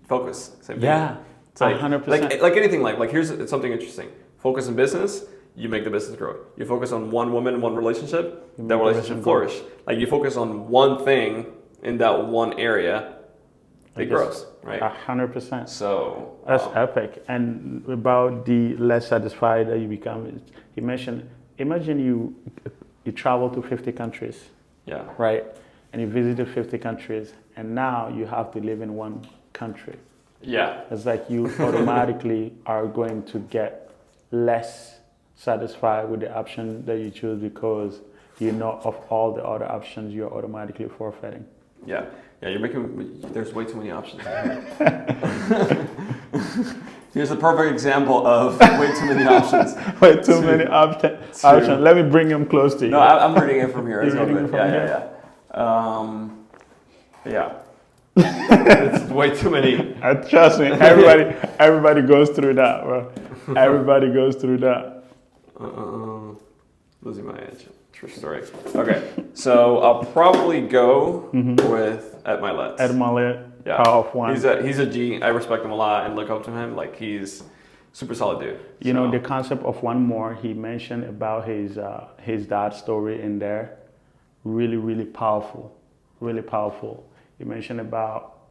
focus. Same thing. Yeah, it's like, 100%. Like anything, like here's something interesting. Focus in business, you make the business grow. You focus on one woman, one relationship, that relationship flourish. Like you focus on one thing in that one area, it grows, right? 100%. So that's epic. And about the less satisfied that you become, he mentioned, imagine you travel to 50 countries. Yeah. Right? and you visited 50 countries, and now you have to live in one country. Yeah. It's like you automatically are going to get less satisfied with the option that you choose because you know of all the other options you're automatically forfeiting. Yeah. Yeah, there's way too many options. Here's a perfect example of way too many options. Way too many options. Let me bring him close to you. No, I'm reading it from here. It's all good. Yeah. It's way too many. Trust me, everybody goes through that, bro. Everybody goes through that. Losing my edge. True story. Okay, so I'll probably go with Ed Milet. Ed Milet, yeah. Power of One. He's a G. I respect him a lot and look up to him. Like, he's super solid dude. You know, the concept of one more, he mentioned about his dad's story in there. Really, really powerful. Really powerful. He mentioned about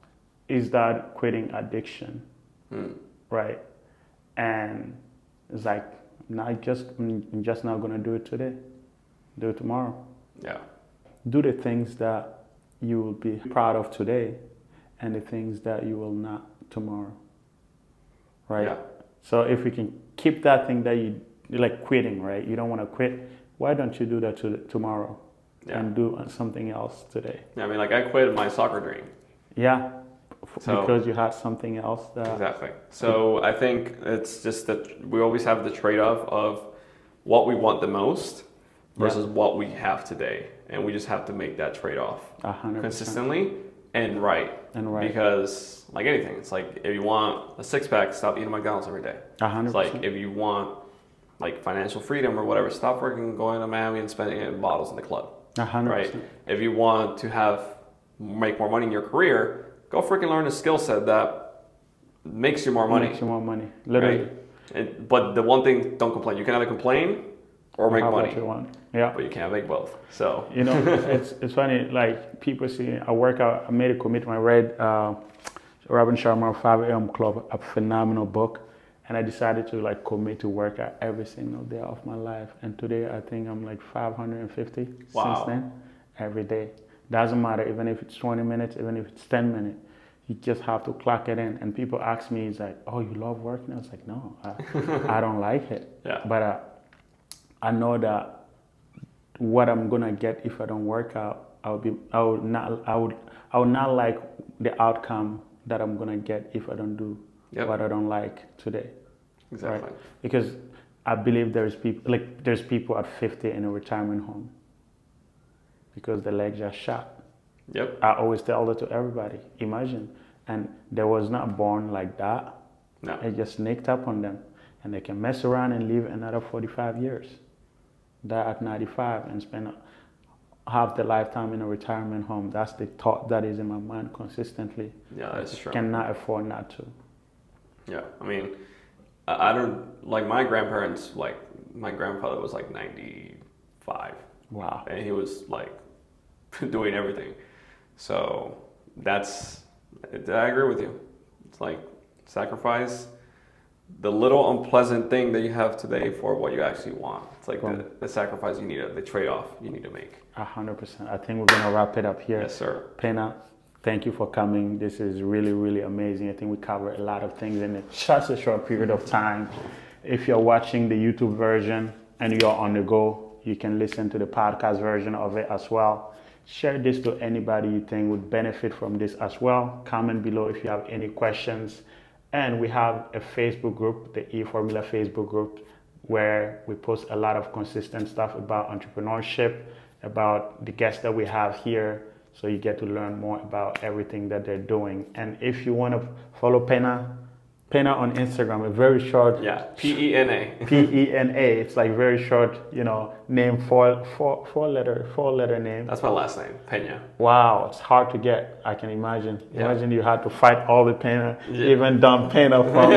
his dad quitting addiction, right? And it's like, I'm just not gonna do it today. Do it tomorrow. Yeah. Do the things that you will be proud of today and the things that you will not tomorrow. Right? Yeah. So if we can keep that thing that you like quitting, right? You don't want to quit. Why don't you do that tomorrow and do something else today? Yeah, I mean, like, I quit my soccer dream. Yeah. Because you had something else that... Exactly. So I think it's just that we always have the trade-off of what we want the most versus what we have today. And we just have to make that trade-off 100%. consistently and right. Because, like anything, it's like, if you want a six-pack, stop eating McDonald's every day. 100%. It's like, if you want, like, financial freedom or whatever, stop working, going to Miami and spending it in bottles in the club. 100%. Right? If you want to make more money in your career, go freaking learn a skill set that makes you more money. Makes you more money, literally. Right? But the one thing, don't complain. You can either complain or make money. What you want. Yeah. But you can't make both. So you know, it's funny. Like, people see I work out. I made a commitment. I read Robin Sharma 5 a.m. Club, a phenomenal book, and I decided to like commit to work out every single day of my life. And today I think I'm like 550 since then, every day. Doesn't matter, even if it's 20 minutes, even if it's 10 minutes, you just have to clock it in. And people ask me, it's like, oh, you love working? I was like, no, I don't like it. Yeah. But I know that what I'm gonna get if I don't work out, I would not like the outcome that I'm gonna get if I don't do what I don't like today. Exactly. Right? Because I believe there's people at 50 in a retirement home because the legs are shot. Yep. I always tell that to everybody. Imagine, and they was not born like that. No. It just sneaked up on them, and they can mess around and live another 45 years. Die at 95 and spend half their lifetime in a retirement home. That's the thought that is in my mind consistently. Yeah, that's true. Cannot afford not to. Yeah, I mean, I don't, like, my grandparents, like, my grandfather was like 95. Wow. And he was like doing everything. So I agree with you. It's like, sacrifice the little unpleasant thing that you have today for what you actually want. It's like the sacrifice you need, the trade-off you need to make. 100%. I think we're going to wrap it up here. Yes, sir. Pena, thank you for coming. This is really, really amazing. I think we covered a lot of things in such a short period of time. If you're watching the YouTube version and you're on the go, you can listen to the podcast version of it as well. Share this to anybody you think would benefit from this as well. Comment below if you have any questions. And we have a Facebook group, the eFormula Facebook group, where we post a lot of consistent stuff about entrepreneurship, about the guests that we have here. So you get to learn more about everything that they're doing. And if you want to follow Pena on Instagram, a very short... Yeah, P-E-N-A. P-E-N-A. It's like very short, name, four letter name. That's my last name, Pena. Wow, it's hard to get, I can imagine. Yeah. Imagine you had to fight all the Pena, even Don Pena from...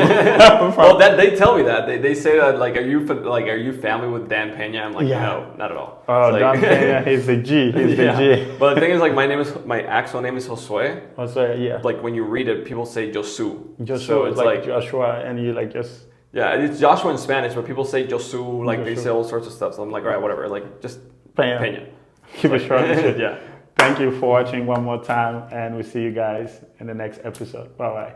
Well, they tell me that. They say that, like, are you family with Dan Pena? I'm like, no, not at all. Oh, like, Don Pena, he's the G. He's the G. But the thing is, like, my actual name is Josue. Josue, yeah. Like, when you read it, people say Josue. Josue, so it's like Joshua, and you like just... Yeah, it's Joshua in Spanish, but people say Josue, like, they say all sorts of stuff. So I'm like, all right, whatever. Like, just Pena. Keep it short and shit. Yeah. Thank you for watching one more time, and we'll see you guys in the next episode. Bye bye.